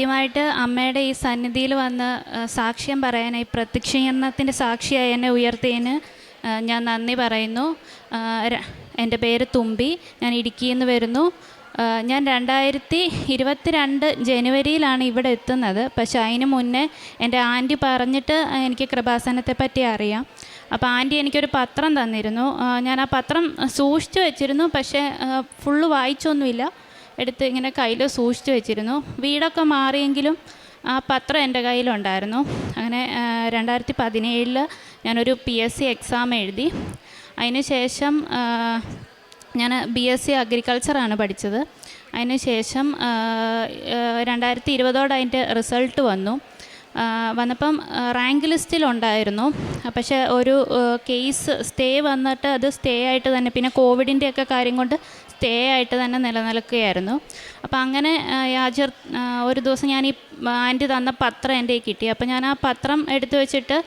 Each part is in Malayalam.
ആദ്യമായിട്ട് അമ്മയുടെ ഈ സന്നിധിയിൽ വന്ന് സാക്ഷ്യം പറയാനായി പ്രത്യക്ഷീകരണത്തിൻ്റെ സാക്ഷിയായി എന്നെ ഉയർത്തിയതിന് ഞാൻ നന്ദി പറയുന്നു. എൻ്റെ പേര് തുമ്പി, ഞാൻ ഇടുക്കിയിൽ നിന്ന് വരുന്നു. ഞാൻ 2022 ജനുവരിയിലാണ് ഇവിടെ എത്തുന്നത്. പക്ഷേ അതിന് മുന്നേ എൻ്റെ ആൻറ്റി പറഞ്ഞിട്ട് എനിക്ക് കൃപാസനത്തെ പറ്റി അറിയാം. അപ്പോൾ ആൻറ്റി എനിക്കൊരു പത്രം തന്നിരുന്നു. ഞാൻ ആ പത്രം സൂക്ഷിച്ചു വെച്ചിരുന്നു, പക്ഷേ ഫുള്ള് വായിച്ചൊന്നുമില്ല. എടുത്ത് ഇങ്ങനെ കയ്യിൽ സൂക്ഷിച്ചു വെച്ചിരുന്നു. വീടൊക്കെ മാറിയെങ്കിലും ആ പത്രം എൻ്റെ കയ്യിലുണ്ടായിരുന്നു. അങ്ങനെ 2017 ഞാനൊരു PSC എക്സാം എഴുതി. അതിന് ശേഷം ഞാൻ BSc അഗ്രികൾച്ചറാണ് പഠിച്ചത്. അതിന് ശേഷം 2020 അതിൻ്റെ റിസൾട്ട് വന്നപ്പം റാങ്ക് ലിസ്റ്റിലുണ്ടായിരുന്നു. പക്ഷേ ഒരു കേസ് സ്റ്റേ വന്നിട്ട് അത് സ്റ്റേ ആയിട്ട് തന്നെ, പിന്നെ കോവിഡിൻ്റെയൊക്കെ കാര്യം കൊണ്ട് സ്റ്റേ ആയിട്ട് തന്നെ നിലനിൽക്കുകയായിരുന്നു. അപ്പോൾ അങ്ങനെ ഒരു ദിവസം ഞാൻ ഈ ആൻറ്റി തന്ന പത്രം എൻ്റെ കിട്ടി. അപ്പോൾ ഞാൻ ആ പത്രം എടുത്തു വെച്ചിട്ട്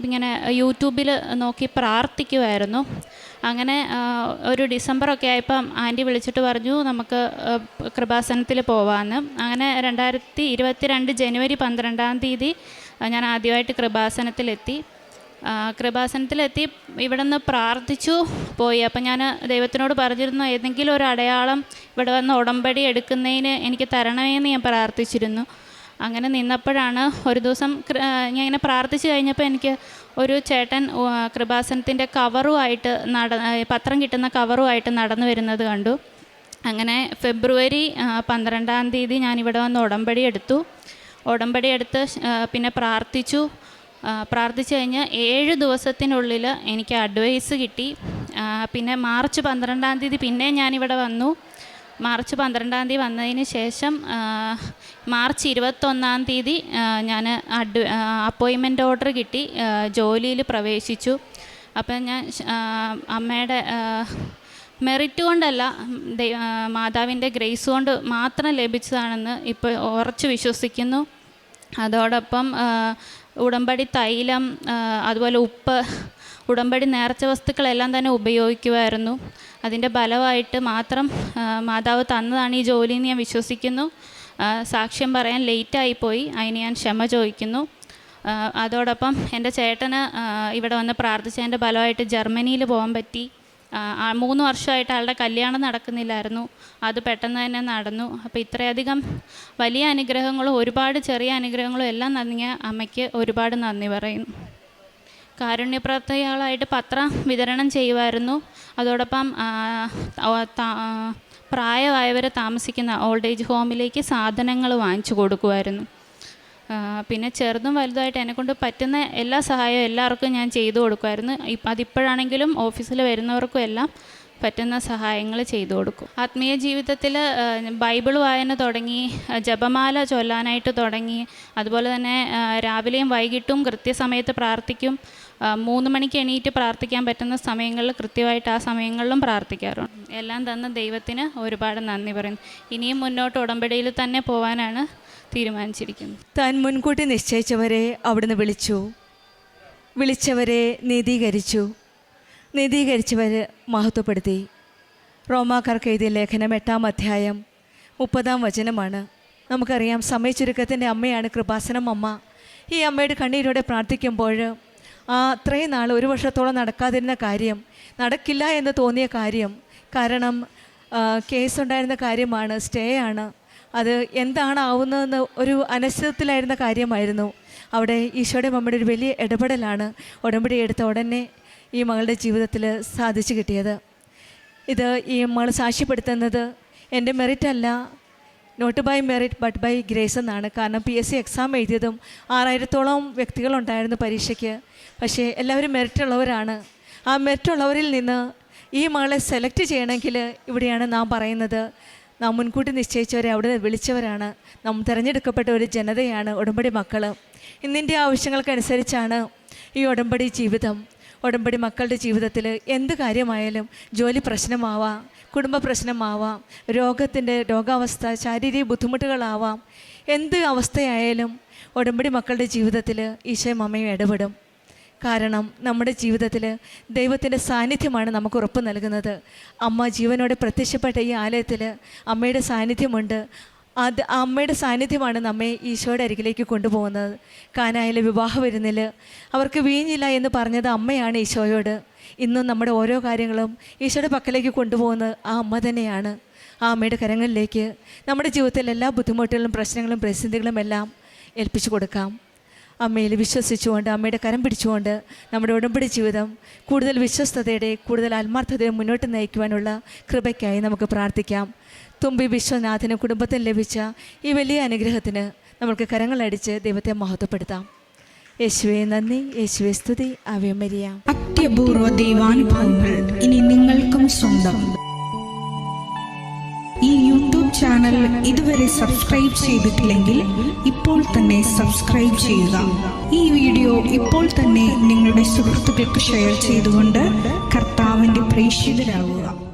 ഇങ്ങനെ യൂട്യൂബിൽ നോക്കി പ്രാർത്ഥിക്കുമായിരുന്നു. അങ്ങനെ ഒരു ഡിസംബറൊക്കെ ആയപ്പം ആൻറ്റി വിളിച്ചിട്ട് പറഞ്ഞു നമുക്ക് കൃപാസനത്തിൽ പോവാമെന്ന്. അങ്ങനെ 2022 ജനുവരി 12-ാം തീയതി ഞാൻ ആദ്യമായിട്ട് കൃപാസനത്തിലെത്തി. ഇവിടെ നിന്ന് പ്രാർത്ഥിച്ചു പോയി. അപ്പം ഞാൻ ദൈവത്തിനോട് പറഞ്ഞിരുന്നു, ഏതെങ്കിലും ഒരു അടയാളം ഇവിടെ വന്ന് ഉടമ്പടി എടുക്കുന്നതിന് എനിക്ക് തരണമെന്ന് ഞാൻ പ്രാർത്ഥിച്ചിരുന്നു. അങ്ങനെ നിന്നപ്പോഴാണ് ഒരു ദിവസം ഞാൻ ഇങ്ങനെ പ്രാർത്ഥിച്ചു കഴിഞ്ഞപ്പോൾ എനിക്ക് ഒരു ചേട്ടൻ കൃപാസനത്തിൻ്റെ കവറുമായിട്ട് പത്രം കിട്ടുന്ന കവറുമായിട്ട് നടന്നു വരുന്നത് കണ്ടു. അങ്ങനെ ഫെബ്രുവരി 12-ാം തീയതി ഞാനിവിടെ വന്ന് ഉടമ്പടി എടുത്ത് പിന്നെ പ്രാർത്ഥിച്ചു കഴിഞ്ഞ് 7 ദിവസത്തിനുള്ളിൽ എനിക്ക് അഡ്വൈസ് കിട്ടി. പിന്നെ മാർച്ച് 12-ാം തീയതി പിന്നെ ഞാനിവിടെ വന്നു. മാർച്ച് 12-ാം തീയതി വന്നതിന് ശേഷം മാർച്ച് 21-ാം തീയതി ഞാൻ അപ്പോയിൻമെൻ്റ് ഓർഡർ കിട്ടി, ജോലിയിൽ പ്രവേശിച്ചു. അപ്പം ഞാൻ അമ്മയുടെ മെറിറ്റ് കൊണ്ടല്ല, മാതാവിൻ്റെ ഗ്രേസ് കൊണ്ട് മാത്രം ലഭിച്ചതാണെന്ന് ഇപ്പോൾ ഉറച്ചു വിശ്വസിക്കുന്നു. അതോടൊപ്പം ഉടമ്പടി തൈലം, അതുപോലെ ഉപ്പ്, ഉടമ്പടി നേർച്ച വസ്തുക്കളെല്ലാം തന്നെ ഉപയോഗിക്കുമായിരുന്നു. അതിൻ്റെ ഫലമായിട്ട് മാത്രം മാതാവ് തന്നതാണ് ഈ ജോലി എന്ന് ഞാൻ വിശ്വസിക്കുന്നു. സാക്ഷ്യം പറയാൻ ലേറ്റായിപ്പോയി, അതിന് ഞാൻ ക്ഷമ ചോദിക്കുന്നു. അതോടൊപ്പം എൻ്റെ ചേട്ടന് ഇവിടെ വന്ന് പ്രാർത്ഥിച്ചതിൻ്റെ ഫലമായിട്ട് ജർമ്മനിയിൽ പോകാൻ പറ്റി. 3 വർഷമായിട്ട് ആളുടെ കല്യാണം നടക്കുന്നില്ലായിരുന്നു, അത് പെട്ടെന്ന് തന്നെ നടന്നു. അപ്പോൾ ഇത്രയധികം വലിയ അനുഗ്രഹങ്ങളും ഒരുപാട് ചെറിയ അനുഗ്രഹങ്ങളും എല്ലാം നൽകിയ അമ്മയ്ക്ക് ഒരുപാട് നന്ദി പറയുന്നു. കാരുണ്യപ്രവർത്തകയാളായിട്ട് പത്രം വിതരണം ചെയ്യുമായിരുന്നു. അതോടൊപ്പം പ്രായമായവർ താമസിക്കുന്ന ഓൾഡ് ഏജ് ഹോമിലേക്ക് സാധനങ്ങൾ വാങ്ങിച്ചു കൊടുക്കുമായിരുന്നു. പിന്നെ ചെറുതും വലുതായിട്ട് എന്നെക്കൊണ്ട് പറ്റുന്ന എല്ലാ സഹായവും എല്ലാവർക്കും ഞാൻ ചെയ്തു കൊടുക്കുമായിരുന്നു. അതിപ്പോഴാണെങ്കിലും ഓഫീസിൽ വരുന്നവർക്കും എല്ലാം പറ്റുന്ന സഹായങ്ങൾ ചെയ്തു കൊടുക്കും. ആത്മീയ ജീവിതത്തിൽ ബൈബിൾ വായന തുടങ്ങി, ജപമാല ചൊല്ലാനായിട്ട് തുടങ്ങി. അതുപോലെ തന്നെ രാവിലെയും വൈകിട്ടും കൃത്യസമയത്ത് പ്രാർത്ഥിക്കും. 3 മണിക്ക് എണീറ്റ് പ്രാർത്ഥിക്കാൻ പറ്റുന്ന സമയങ്ങളിൽ കൃത്യമായിട്ട് ആ സമയങ്ങളിലും പ്രാർത്ഥിക്കാറുണ്ട്. എല്ലാം തന്ന ദൈവത്തിന് ഒരുപാട് നന്ദി പറയുന്നു. ഇനിയും മുന്നോട്ട് ഉടമ്പടിയിൽ തന്നെ പോകാനാണ് തീരുമാനിച്ചിരിക്കുന്നത്. താൻ മുൻകൂട്ടി നിശ്ചയിച്ചവരെ അവിടുന്ന് വിളിച്ചവരെ നീതീകരിച്ചവർ മഹത്വപ്പെടുത്തി. റോമാക്കാർക്ക് എഴുതിയ ലേഖനം 8-ാം അധ്യായം 30-ാം വചനമാണ്. നമുക്കറിയാം, സമയച്ചുരുക്കത്തിൻ്റെ അമ്മയാണ് കൃപാസനം അമ്മ. ഈ അമ്മയുടെ കണ്ണീരോടെ പ്രാർത്ഥിക്കുമ്പോൾ അത്രയും നാൾ 1 വർഷത്തോളം നടക്കാതിരുന്ന കാര്യം നടക്കില്ല എന്ന് തോന്നിയ കാര്യം, കാരണം കേസുണ്ടായിരുന്ന കാര്യമാണ്, സ്റ്റേ ആണ്, അത് എന്താണ് ആവുന്നതെന്ന് ഒരു അനിശ്ചിതത്തിലായിരുന്ന കാര്യമായിരുന്നു. അവിടെ ഈശോയുടെ അമ്മയുടെ ഒരു വലിയ ഇടപെടലാണ് ഉടമ്പടി എടുത്ത ഉടനെ ഈ മകളുടെ ജീവിതത്തിൽ സാധിച്ചു കിട്ടിയത്. ഇത് ഈ മകൾ സാക്ഷ്യപ്പെടുത്തുന്നത് എൻ്റെ മെറിറ്റല്ല, not by merit but by grace എന്നാണ്. കാരണം PSC എക്സാം എഴുതിയതും 6000-ഓളം വ്യക്തികളുണ്ടായിരുന്നു പരീക്ഷയ്ക്ക്. പക്ഷേ എല്ലാവരും മെറിറ്റുള്ളവരാണ്. ആ മെറിറ്റുള്ളവരിൽ നിന്ന് ഈ മകളെ സെലക്ട് ചെയ്യണമെങ്കിൽ ഇവിടെയാണ് നാം പറയുന്നത്, നാം മുൻകൂട്ടി നിശ്ചയിച്ചവരെ അവിടെ വിളിച്ചവരാണ്, നാം തിരഞ്ഞെടുക്കപ്പെട്ട ഒരു ജനതയാണ് ഉടമ്പടി മക്കൾ. ഇന്നിൻ്റെ ആവശ്യങ്ങൾക്കനുസരിച്ചാണ് ഈ ഉടമ്പടി ജീവിതം. ഉടമ്പടി മക്കളുടെ ജീവിതത്തിൽ എന്ത് കാര്യമായാലും, ജോലി പ്രശ്നമാവാം, കുടുംബ പ്രശ്നമാവാം, രോഗാവസ്ഥ, ശാരീരിക ബുദ്ധിമുട്ടുകളാവാം, എന്ത് അവസ്ഥയായാലും ഉടമ്പടി മക്കളുടെ ജീവിതത്തിൽ ഈശോയും അമ്മയും ഇടപെടും. കാരണം നമ്മുടെ ജീവിതത്തിൽ ദൈവത്തിൻ്റെ സാന്നിധ്യമാണ് നമുക്ക് ഉറപ്പ് നൽകുന്നത്. അമ്മ ജീവനോടെ പ്രത്യക്ഷപ്പെട്ട ഈ ആലയത്തിൽ അമ്മയുടെ സാന്നിധ്യമുണ്ട്. അത് ആ അമ്മയുടെ സാന്നിധ്യമാണ് നമ്മെ ഈശോയുടെ അരികിലേക്ക് കൊണ്ടുപോകുന്നത്. കാനായിലെ വിവാഹ വിരുന്നിൽ അവർക്ക് വീഞ്ഞില്ല എന്ന് പറഞ്ഞത് അമ്മയാണ് ഈശോയോട്. ഇന്നും നമ്മുടെ ഓരോ കാര്യങ്ങളും ഈശോയുടെ പക്കലേക്ക് കൊണ്ടുപോകുന്നത് ആ അമ്മ തന്നെയാണ്. ആ അമ്മയുടെ കരങ്ങളിലേക്ക് നമ്മുടെ ജീവിതത്തിലെ എല്ലാ ബുദ്ധിമുട്ടുകളും പ്രശ്നങ്ങളും പ്രതിസന്ധികളും എല്ലാം ഏൽപ്പിച്ചു കൊടുക്കാം. അമ്മയിൽ വിശ്വസിച്ചുകൊണ്ട് അമ്മയുടെ കരം പിടിച്ചുകൊണ്ട് നമ്മുടെ ഉടമ്പടി ജീവിതം കൂടുതൽ വിശ്വസ്തതയുടെ കൂടുതൽ ആത്മാർത്ഥതയും മുന്നോട്ട് നയിക്കുവാനുള്ള കൃപയ്ക്കായി നമുക്ക് പ്രാർത്ഥിക്കാം. തുമ്പി വിശ്വനാഥന് കുടുംബത്തിന് ലഭിച്ച ഈ വലിയ അനുഗ്രഹത്തിന് നമുക്ക് കരങ്ങളടിച്ച് ദൈവത്തെ മഹത്വപ്പെടുത്താം. യേശുവേ നന്ദി, യേശുവേ സ്തുതി, ആവേ മരിയ. അത്യപൂർവ ദൈവാനുഭവങ്ങൾ ഇനി നിങ്ങൾക്കും സ്വന്തം. ഈ യൂട്യൂബ് ചാനൽ ഇതുവരെ സബ്സ്ക്രൈബ് ചെയ്തിട്ടില്ലെങ്കിൽ ഇപ്പോൾ തന്നെ സബ്സ്ക്രൈബ് ചെയ്യുക. ഈ വീഡിയോ ഇപ്പോൾ തന്നെ നിങ്ങളുടെ സുഹൃത്തുക്കൾക്ക് ഷെയർ ചെയ്തുകൊണ്ട് കർത്താവിൻ്റെ പ്രേക്ഷിതരാകുക.